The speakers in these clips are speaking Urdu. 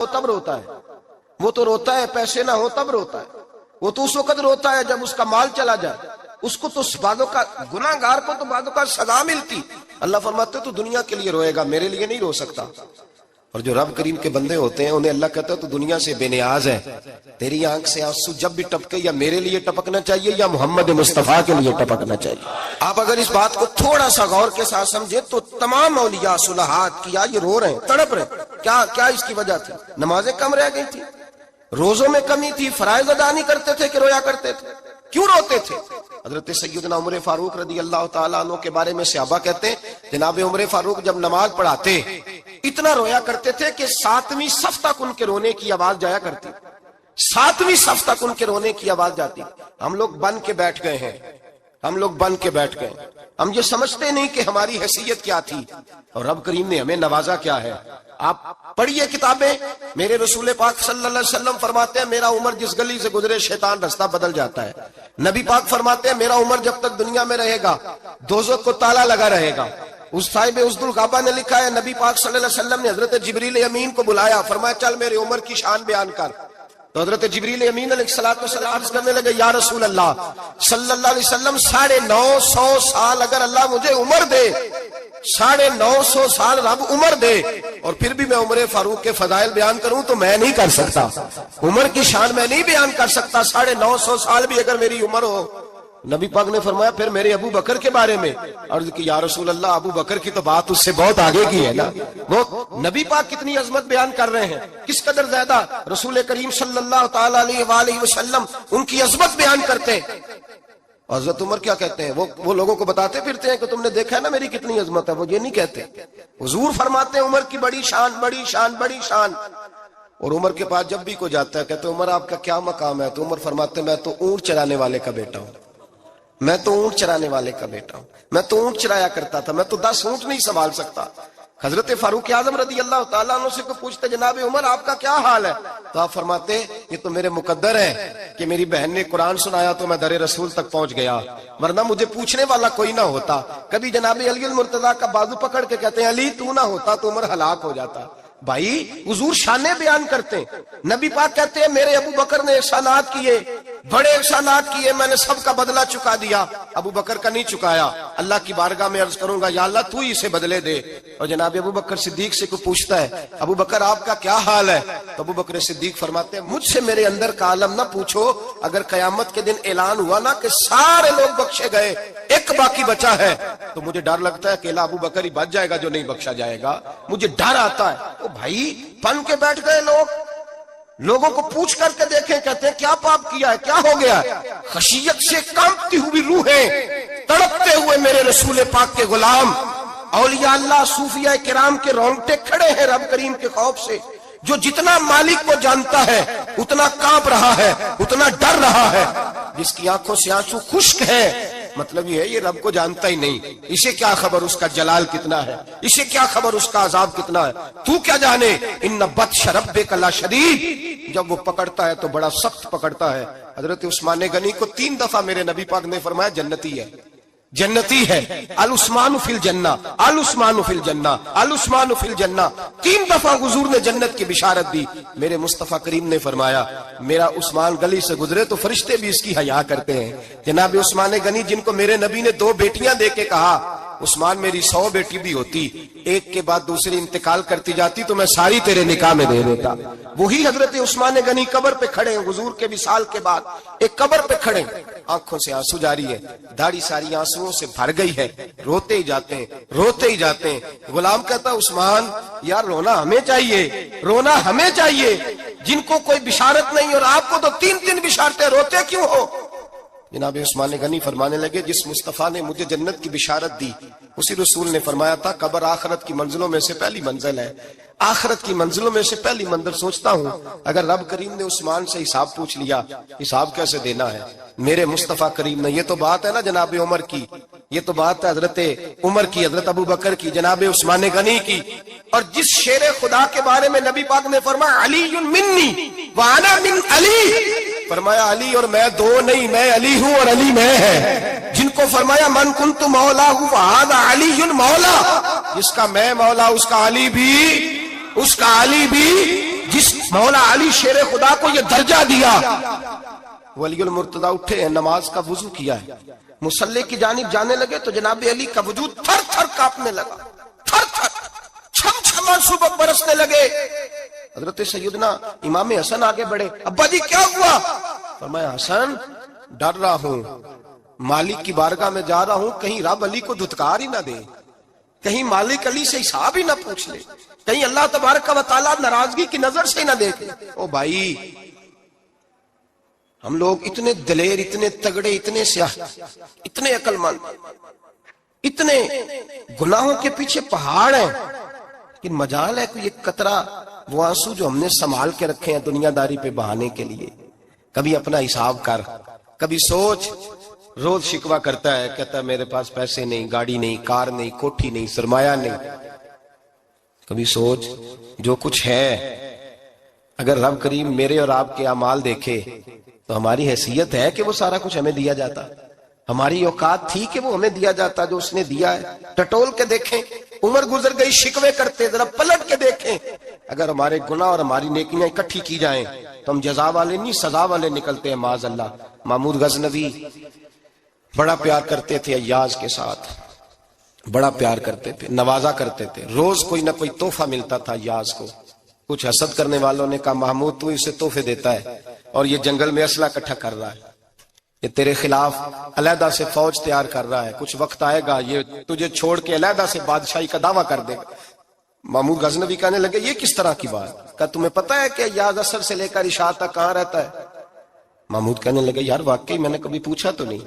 تب روتا ہے، وہ تو روتا ہے پیسے نہ ہو تب روتا ہے، وہ تو اس وقت روتا ہے جب اس کا مال چلا جائے، اس کو تو بعدوں کا گناہگار کو تو بعدوں کا سزا ملتی۔ اللہ فرماتے تو دنیا کے لیے روئے گا، میرے لیے نہیں رو سکتا۔ اور جو رب کریم کے بندے ہوتے ہیں انہیں اللہ کہتا ہے تو دنیا سے بے نیاز ہے، تیری آنکھ سے آنسو جب بھی ٹپکے یا میرے لیے ٹپکنا چاہیے یا محمد مصطفیٰ کے لیے ٹپکنا چاہیے۔ آپ اگر اس بات کو تھوڑا سا غور کے ساتھ سمجھے تو تمام اولیاء صلحات کیا یہ رو رہے ہیں، تڑپ رہے ہیں، کیا اس کی وجہ تھی؟ نمازیں کم رہ گئی تھی، روزوں میں کمی تھی، فرائض ادا نہیں کرتے تھے کہ رویا کرتے تھے؟ کیوں روتے تھے؟ حضرت سیدنا عمر فاروق رضی اللہ تعالیٰ عنہ کے بارے میں صحابہ کہتے ہیں جناب عمر فاروق جب نماز پڑھاتے اتنا رویا کرتے تھے کہ 7ویں صف تک ان کے رونے کی آواز جایا کرتی، 7ویں صف تک ان کے رونے کی آواز جاتی۔ ہم لوگ بن کے بیٹھ گئے ہیں، ہم یہ سمجھتے نہیں کہ ہماری حیثیت کیا تھی اور رب کریم نے ہمیں نوازا کیا ہے۔ آپ پڑھیے کتابیں، میرے رسول پاک صلی اللہ علیہ وسلم فرماتے ہیں میرا عمر جس گلی سے گزرے شیطان رستہ بدل جاتا ہے۔ نبی پاک فرماتے ہیں میرا عمر جب تک دنیا میں رہے گا دوزخ کو تالا لگا رہے گا۔ اس صاحب عزد الغابہ نے لکھا ہے نبی پاک صلی اللہ علیہ وسلم نے حضرت جبریل امین کو بلایا، فرمایا چل میرے عمر کی شان بیان کر۔ تو حضرت جبریل امین علیہ السلام عرض کرنے لگے یا رسول اللہ صلی اللہ علیہ وسلم 950 سال اگر اللہ مجھے عمر دے، 950 سال رب عمر دے اور پھر بھی میں عمر فاروق کے فضائل بیان کروں تو میں نہیں کر سکتا، عمر کی شان میں نہیں بیان کر سکتا، 950 سال بھی اگر میری عمر ہو۔ نبی پاک نے فرمایا پھر میرے ابو بکر کے بارے میں، عرض کی یا رسول اللہ ابو بکر کی تو بات اس سے بہت آگے کی ہے نا۔ وہ نبی پاک کتنی عظمت بیان کر رہے ہیں، کس قدر زیادہ رسول کریم صلی اللہ تعالی علیہ وآلہ وسلم ان کی عظمت بیان کرتے ہیں۔ حضرت عمر کیا کہتے ہیں، وہ لوگوں کو بتاتے پھرتے ہیں کہ تم نے دیکھا ہے نا میری کتنی عظمت ہے، وہ یہ نہیں کہتے۔ حضور فرماتے ہیں عمر کی بڑی شان بڑی شان بڑی شان۔ اور عمر کے پاس جب بھی کوئی جاتا ہے کہتے ہیں عمر آپ کا کیا مقام ہے، تو عمر فرماتے ہیں میں تو اونٹ چرانے والے کا بیٹا ہوں، میں تو اونٹ چرانے والے کا بیٹا ہوں، میں تو اونٹ چرایا کرتا تھا، میں تو 10 اونٹ نہیں سنبھال سکتا۔ حضرت فاروق اعظم رضی اللہ تعالیٰ عنہ سے کوئی پوچھتے جناب عمر آپ کا کیا حال ہے، تو آپ فرماتے یہ تو میرے مقدر ہے کہ میری بہن نے قرآن سنایا تو میں در رسول تک پہنچ گیا، ورنہ مجھے پوچھنے والا کوئی نہ ہوتا۔ کبھی جناب علی المرتضیٰ کا بازو پکڑ کے کہتے ہیں علی تو نہ ہوتا تو عمر ہلاک ہو جاتا۔ بھائی حضور شانیں بیان کرتے ہیں، نبی پاک کہتے ہیں میرے ابو بکر نے احسانات کیے، بڑے احسانات کیے، میں نے سب کا بدلہ چکا دیا، ابو بکر کا نہیں چکایا۔ اللہ کی بارگاہ میں عرض کروں گا یا اللہ تو ہی اسے بدلے دے۔ اور جناب ابو بکر صدیق سے کوئی پوچھتا ہے ابو بکر آپ کا کیا حال ہے، تو ابو بکر صدیق فرماتے ہیں مجھ سے میرے اندر کا عالم نہ پوچھو، اگر قیامت کے دن اعلان ہوا نا کہ سارے لوگ بخشے گئے ایک باقی بچا ہے تو مجھے ڈر لگتا ہے کہ اکیلا ابو بکر ہی بچ جائے گا جو نہیں بخشا جائے گا، مجھے ڈر آتا ہے۔ بھائی بن کے بیٹھ گئے لوگوں کو پوچھ کر کے دیکھیں، کہتے ہیں کیا پاپ کیا ہے، کیا ہو گیا ہے؟ خشیت سے کانپتی ہوئی روحیں، تڑپتے ہوئے میرے رسول پاک کے غلام، اولیاء اللہ صوفیاء کرام کے رونگٹے کھڑے ہیں رب کریم کے خوف سے۔ جو جتنا مالک کو جانتا ہے اتنا کانپ رہا ہے، اتنا ڈر رہا ہے۔ جس کی آنکھوں سے آنسو خشک ہے مطلب یہ ہے یہ رب کو جانتا ہی نہیں، اسے کیا خبر اس کا جلال کتنا ہے، اسے کیا خبر اس کا عذاب کتنا ہے، تو کیا جانے۔ ان بطش ربک لشدید، جب وہ پکڑتا ہے تو بڑا سخت پکڑتا ہے۔ حضرت عثمان غنی کو 3 دفعہ میرے نبی پاک نے فرمایا جنتی ہے، جنتی ہے، العثمان فی الجنہ، العثمان فی الجنہ، العثمان فی الجنہ۔ 3 دفعہ حضور نے جنت کی بشارت دی۔ میرے مصطفیٰ کریم نے فرمایا میرا عثمان گلی سے گزرے تو فرشتے بھی اس کی حیا کرتے ہیں۔ جناب عثمان غنی جن کو میرے نبی نے 2 بیٹیاں دے کے کہا عثمان میری 100 بیٹی بھی ہوتی، ایک کے بعد دوسری انتقال کرتی جاتی تو میں ساری تیرے نکاح میں دے دیتا۔ وہی حضرت عثمان غنی قبر پہ کھڑے ہیں حضور کے وصال کے بعد، ایک قبر پہ کھڑے، آنکھوں سے آنسو جاری ہے، داڑھی ساری آنسوؤں سے بھر گئی ہے، روتے ہی جاتے ہیں، روتے ہی جاتے ہیں۔ غلام کہتا عثمان یار رونا ہمیں چاہیے، رونا ہمیں چاہیے، جن کو کوئی بشارت نہیں اور آپ کو تو 3 بشارتیں، روتے کیوں ہو؟ جناب عثمان غنی فرمانے لگے جس مصطفیٰ نے مجھے جنت کی بشارت دی اسی رسول نے فرمایا تھا قبر آخرت کی منزلوں میں سے پہلی منزل ہے، آخرت کی منزلوں میں سے پہلی منزل۔ سوچتا ہوں اگر رب کریم نے عثمان سے حساب پوچھ لیا حساب کیسے دینا ہے؟ میرے مصطفیٰ کریم نے، یہ تو بات ہے نا جناب عمر کی، یہ تو بات ہے حضرت عمر کی، حضرت ابو بکر کی، جناب عثمان غنی کی۔ اور جس شیر خدا کے بارے میں نبی پاک نے فرمایا علی منی وانا من علی، فرمایا علی اور میں 2 نہیں، میں علی ہوں اور علی میں ہے۔ جن کو فرمایا من کنت مولا فہذا علی مولا، جس کا میں مولا اس کا علی بھی جس مولا علی شیر خدا کو یہ درجہ دیا، ولی المرتضی اٹھے ہیں، نماز کا وضو کیا ہے، مصلی کی جانب جانے لگے تو جناب علی کا وجود تھر تھر کانپنے لگا، تھر تھر چھم چھم آنسو برسنے لگے۔ حضرت سیدنا امام حسن آگے بڑھے، ابا جی کیا ہوا؟ فرمایا حسن ڈر رہا ہوں، مالک کی بارگاہ میں جا رہا ہوں، کہیں رب علی کو دھتکار ہی نہ دے، کہیں مالک علی سے حساب ہی نہ پوچھ لے، کہیں اللہ تبارک و تعالیٰ ناراضگی کی نظر سے نہ دیکھ لے۔ او بھائی، ہم لوگ اتنے دلیر، اتنے تگڑے، اتنے سیاہ، اتنے عقل مند، اتنے گناہوں کے پیچھے پہاڑ ہیں، لیکن مجال ہے کوئی ایک قطرہ وہ آنسو جو ہم نے سنبھال کے رکھے ہیں دنیا داری پہ بہانے کے لیے۔ کبھی اپنا حساب کر، کبھی سوچ۔ روز شکوہ کرتا ہے، کہتا ہے میرے پاس پیسے نہیں، گاڑی نہیں، کار نہیں، کوٹھی نہیں، سرمایہ نہیں۔ کبھی سوچ جو کچھ ہے، اگر رب کریم میرے اور آپ کے اعمال دیکھے تو ہماری حیثیت ہے کہ وہ سارا کچھ ہمیں دیا جاتا، ہماری اوقات تھی کہ وہ ہمیں دیا جاتا جو اس نے دیا ہے۔ ٹٹول کے دیکھیں، عمر گزر گئی، شکوے کرتے، ذرا پلٹ کے دیکھیں، اگر ہمارے گناہ اور ہماری نیکیاں اکٹھی کی جائیں تو ہم جزا والے نہیں سزا والے نکلتے ہیں معاذ اللہ۔ محمود غزنوی بڑا پیار کرتے تھے ایاز کے ساتھ، بڑا پیار کرتے تھے، نوازا کرتے تھے، روز کوئی نہ کوئی تحفہ ملتا تھا ایاز کو۔ کچھ حسد کرنے والوں نے کہا محمود تو اسے تحفے دیتا ہے اور یہ جنگل میں اسلحہ اکٹھا کر رہا ہے، یہ تیرے خلاف علیحدہ سے فوج تیار کر رہا ہے، کچھ وقت آئے گا یہ تجھے چھوڑ کے علیحدہ سے بادشاہی کا دعویٰ کر دے گا۔ محمود غزنوی کہنے لگے یہ کس طرح کی بات؟ کہا تمہیں پتہ ہے کہ ایاز اثر سے لے کر عشاء تک کہاں رہتا ہے؟ محمود کہنے لگے یار واقعی میں نے کبھی پوچھا تو نہیں،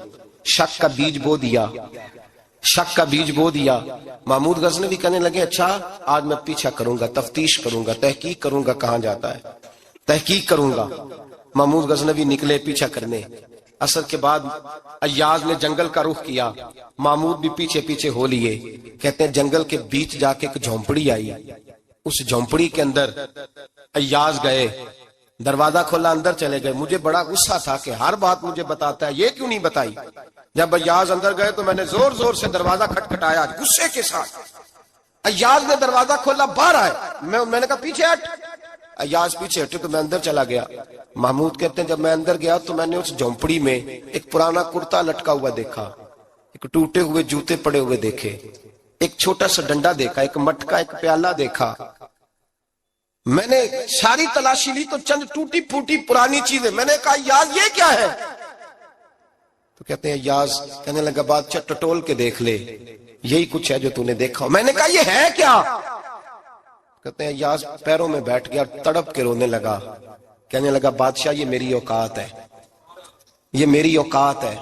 شک کا بیج بو دیا، شک کا بیج بو دیا۔ محمود غزنوی کہنے لگے اچھا آج میں پیچھا کروں گا، تفتیش کروں گا، تحقیق کروں گا کہاں جاتا ہے، تحقیق کروں گا۔ محمود غزنوی نکلے پیچھا کرنے۔ عصر کے بعد ایاز نے جنگل کا رخ کیا، محمود بھی پیچھے پیچھے ہو لیے۔ کہتے ہیں جنگل کے بیچ جا کے ایک جھونپڑی آئی، اس جھونپڑی کے اندر ایاز گئے، دروازہ کھولا، اندر چلے گئے۔ مجھے بڑا غصہ تھا کہ ہر بات مجھے بتاتا ہے، یہ کیوں نہیں بتائی؟ جب ایاز اندر گئے تو میں نے زور زور سے دروازہ کھٹکھٹایا غصے کے ساتھ۔ ایاز نے دروازہ کھولا، باہر آئے، میں نے کہا پیچھے ہٹ۔ ایاز پیچھے ہٹے تو میں اندر چلا گیا۔ محمود کہتے ہیں جب میں اندر گیا تو میں نے اس جھونپڑی میں ایک پرانا کرتا لٹکا ہوا دیکھا، ایک ٹوٹے ہوئے جوتے پڑے ہوئے دیکھے، ایک چھوٹا سا ڈنڈا دیکھا، ایک مٹکا، ایک پیالہ دیکھا۔ میں نے ساری تلاشی لی تو چند ٹوٹی پھوٹی پرانی چیزیں۔ میں نے کہا یاز یہ کیا ہے؟ تو کہتے ہیں یاز کہنے لگا بادشاہ ٹٹول کے دیکھ لے، یہی کچھ ہے جو تو نے دیکھا۔ میں نے کہا یہ ہے کیا؟ کہتے ہیں یاز پیروں میں بیٹھ گیا، تڑپ کے رونے لگا، کہنے لگا بادشاہ یہ میری اوقات ہے، یہ میری اوقات ہے،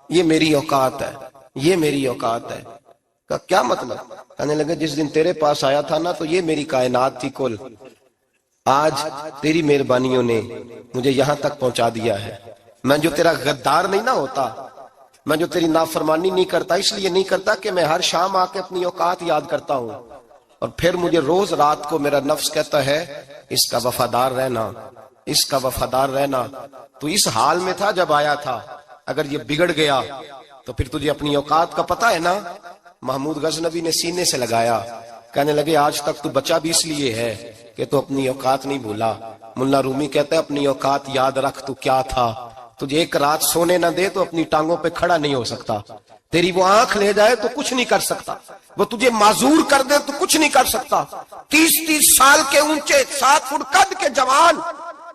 یہ میری اوقات ہے، یہ میری اوقات ہے۔ کہا کیا مطلب؟ کہنے لگا جس دن تیرے پاس آیا تھا نا تو یہ میری کائنات تھی کل، آج تیری مہربانیوں نے مجھے یہاں تک پہنچا دیا ہے۔ میں جو تیرا غدار نہیں نہ ہوتا، میں جو تیری نافرمانی نہیں کرتا، اس لیے نہیں کرتا کہ میں ہر شام آ کے اپنی اوقات یاد کرتا ہوں، اور پھر مجھے روز رات کو میرا نفس کہتا ہے اس کا وفادار رہنا، اس کا وفادار رہنا۔ تو اس حال میں تھا جب آیا تھا، اگر یہ بگڑ گیا تو پھر تجھے اپنی اوقات کا پتہ ہے نا۔ محمود غزنوی نے سینے سے لگایا، کہنے لگے آج تک تو بچا بھی اس لیے ہے کہ تو اپنی اوقات نہیں بھولا۔ ملا رومی کہتا ہے اپنی اوقات یاد رکھ، تو کیا تھا؟ تجھے ایک رات سونے نہ دے تو اپنی ٹانگوں پہ کھڑا نہیں ہو سکتا، تیری وہ آنکھ لے جائے تو کچھ نہیں کر سکتا، وہ تجھے معذور کر دے تو کچھ نہیں کر سکتا۔ 30 سال کے اونچے 7 فٹ قد کے جوان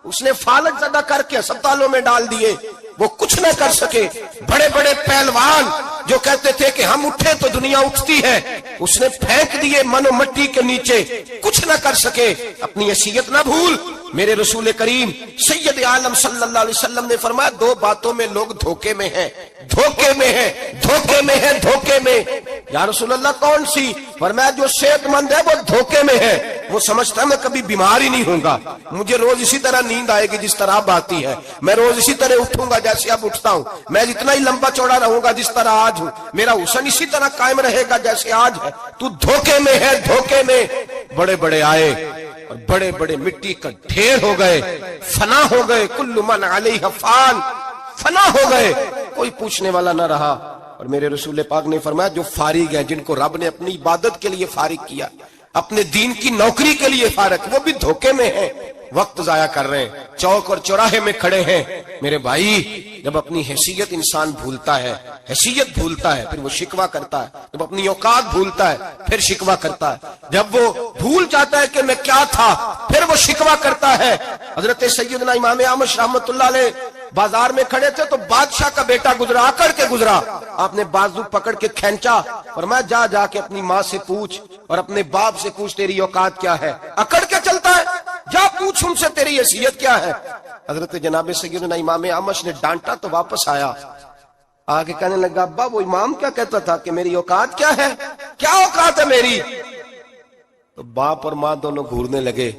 اس نے فالج زدہ کر کے اسپتالوں میں ڈال دیے، وہ کچھ نہ کر سکے۔ بڑے بڑے پہلوان جو کہتے تھے کہ ہم اٹھے تو دنیا اٹھتی ہے، اس نے پھینک دیے من و مٹی کے نیچے، کچھ نہ کر سکے۔ اپنی حیثیت نہ بھول۔ میرے رسول کریم سید عالم صلی اللہ علیہ وسلم نے فرمایا 2 باتوں میں لوگ دھوکے میں ہیں، دھوکے میں ہیں، دھوکے میں ہیں، دھوکے میں۔ یا رسول اللہ کون سی؟ فرمایا جو صحت مند ہے وہ دھوکے میں ہے، وہ سمجھتا ہے میں کبھی بیمار ہی نہیں ہوں گا، مجھے روز اسی طرح نیند آئے گی جس طرح اب آتی ہے، میں روز اسی طرح اٹھوں گا جیسے اب اٹھتا ہوں، میں اتنا ہی لمبا چوڑا رہوں گا جس طرح آج ہوں، میرا حسن اسی طرح قائم رہے گا جیسے آج ہے۔ تو دھوکے میں ہے، دھوکے میں۔ بڑے بڑے آئے اور بڑے بڑے مٹی کا ڈھیر ہو گئے، فنا ہو گئے، کل من علیہ فان، فنا ہو گئے، کوئی پوچھنے والا نہ رہا۔ اور میرے رسول پاک نے فرمایا جو فارغ ہیں، جن کو رب نے اپنی عبادت کے لیے فارغ کیا، اپنے دین کی نوکری کے لیے فارغ، وہ بھی دھوکے میں ہیں۔ وقت ضائع کر رہے ہیں، چوک اور چوراہے میں کھڑے ہیں۔ میرے بھائی، جب اپنی حیثیت انسان بھولتا ہے، حیثیت بھولتا ہے، پھر وہ شکوہ کرتا ہے۔ جب اپنی اوقات بھولتا ہے پھر شکوہ کرتا ہے۔ جب وہ بھول جاتا ہے کہ میں کیا تھا پھر وہ شکوہ کرتا ہے۔ حضرت سیدنا امام اعمش رحمت اللہ علیہ بازار میں کھڑے تھے تو بادشاہ کا بیٹا گزرا، اکڑ کے گزرا۔ آپ نے بازو پکڑ کے کھینچا، فرمایا جا کے اپنی ماں سے پوچھ اور اپنے باپ سے پوچھ تیری اوقات کیا ہے۔ اکڑ کے چلتا ہے، جا پوچھ ان سے تیری حیثیت کیا ہے۔ حضرت جناب سیدنا امام اعمش نے ڈانٹا تو واپس آیا، آگے کہنے لگا ابا وہ امام کیا کہتا تھا کہ میری اوقات کیا ہے، کیا اوقات ہے میری؟ تو باپ اور ماں دونوں گھورنے لگے،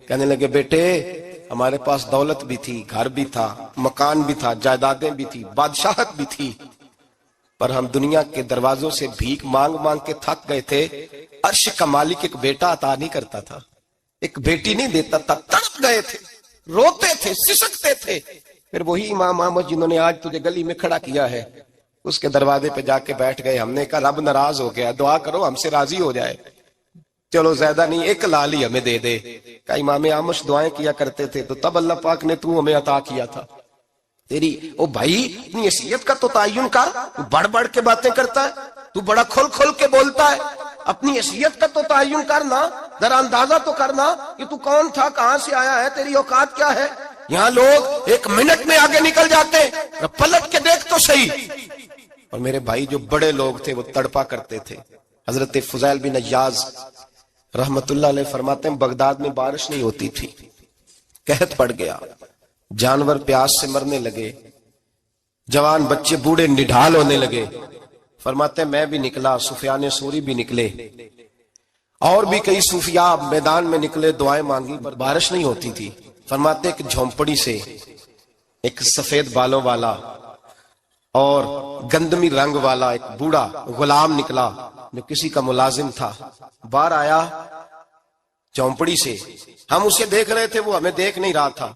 کہنے لگے بیٹے ہمارے پاس دولت بھی تھی، گھر بھی تھا، مکان بھی تھا، جائیدادیں بھی تھی، بادشاہت بھی تھی، پر ہم دنیا کے دروازوں سے بھیک مانگ مانگ کے تھک گئے تھے۔ عرش کا مالک ایک بیٹا عطا نہیں کرتا تھا، ایک بیٹی نہیں دیتا تھا، تڑپ گئے تھے، روتے تھے، سسکتے تھے۔ پھر وہی امام احمد جنہوں نے آج تجھے گلی میں کھڑا کیا ہے، اس کے دروازے پہ جا کے بیٹھ گئے۔ ہم نے کہا رب ناراض ہو گیا، دعا کرو ہم سے راضی ہو جائے، چلو زیادہ نہیں ایک لال ہی ہمیں دے دے۔ کہ امام اعمش دعائیں کیا کرتے تھے تو تب اللہ پاک نے تو ہمیں عطا کیا تھا۔ تیری او بھائی اپنی حیثیت کا تو تعین کر، تو بڑھ بڑھ کے باتیں کرتا ہے، تو بڑا کھل کھل کے بولتا ہے، اپنی حیثیت کا تو تعین کرنا، ذرا اندازہ تو کرنا کہ تو کون تھا، کہاں سے آیا ہے، تیری اوقات کیا ہے۔ یہاں لوگ ایک منٹ میں آگے نکل جاتے، پلٹ کے دیکھ تو صحیح۔ اور میرے بھائی جو بڑے لوگ تھے وہ تڑپا کرتے تھے۔ حضرت فضیل بن عیاض رحمت اللہ علیہ فرماتے ہیں بغداد میں بارش نہیں ہوتی تھی، قحط پڑ گیا، جانور پیاس سے مرنے لگے، جوان بچے بوڑھے نڈھال ہونے لگے۔ فرماتے ہیں میں بھی نکلا، سفیان ثوری بھی نکلے، اور بھی کئی صوفیاء میدان میں نکلے، دعائیں مانگی پر بارش نہیں ہوتی تھی۔ فرماتے ایک جھونپڑی سے ایک سفید بالوں والا اور گندمی رنگ والا ایک بوڑھا غلام نکلا جو کسی کا ملازم تھا، باہر آیا جھونپڑی سے، ہم اسے دیکھ رہے تھے، وہ ہمیں دیکھ نہیں رہا تھا۔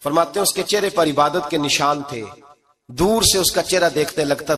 فرماتے ہیں اس کے چہرے پر عبادت کے نشان تھے، دور سے اس کا چہرہ دیکھتے لگتا